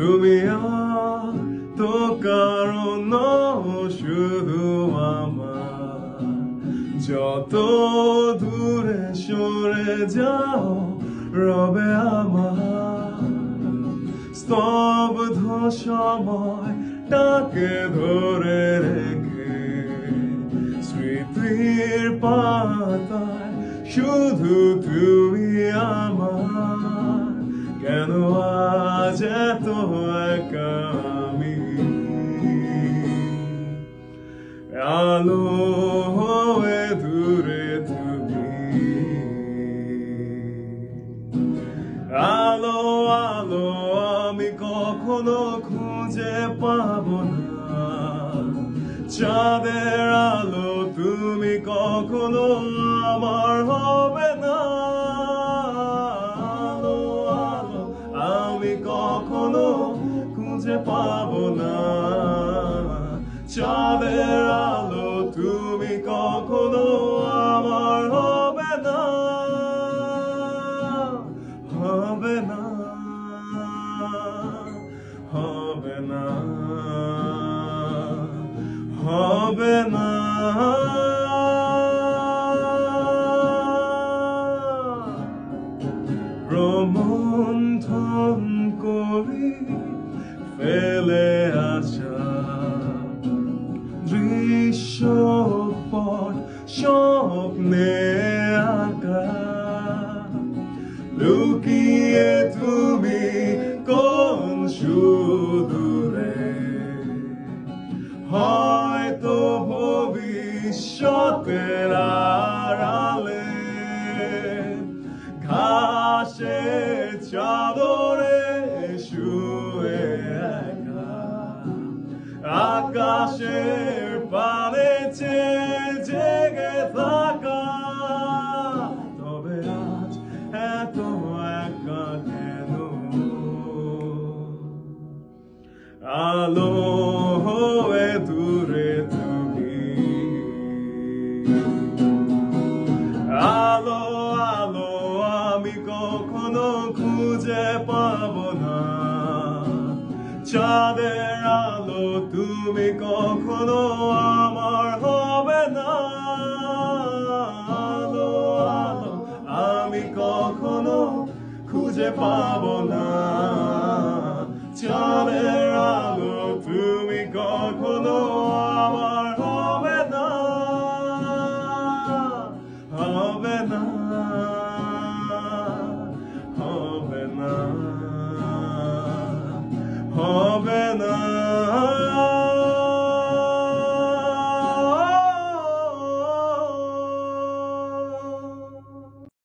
তুমি তো কারণ শুধু আমার যত দূরে সরে যাও রবে আমার স্তব্ধ সময়টাকে ধরে রেখে স্মৃতির পাতায় শুধু তুমি আমার কেন আজ এত একা আমি আলো হয়ে দূরে তুমি আলো আলো আমি কখনো খুঁজে পাবো না চাঁদের আলো তুমি কখনো আমার হবে না আলো আলো আমি কখনো খুঁজে পাবো না চাঁদের আলো তুমি কখনো আমার হবে না হবে না হবে না হবে না রোমন্থন করি ফেলে আসা দৃশ্যপট স্বপ্নে আঁকা লুকিয়ে তুমি কোন সুদূরে হয়তো ভবিষ্যতের আড়ালে ঘাসের চাদরে শুয়ে একা আকাশের পানে চেয়ে জেগে থাকা তবে আজ এত একা কেন আলো হয়ে দূরে তুমি আলো আলো আমি কখনো খুঁজে পাবো না চাঁদের আলো তুমি কখনো আমার হবে না আলো আলো আমি কখনো খুঁজে পাবো না চাঁদের আলো তুমি কখনো আমার হবে না হবে না হবে না হবে না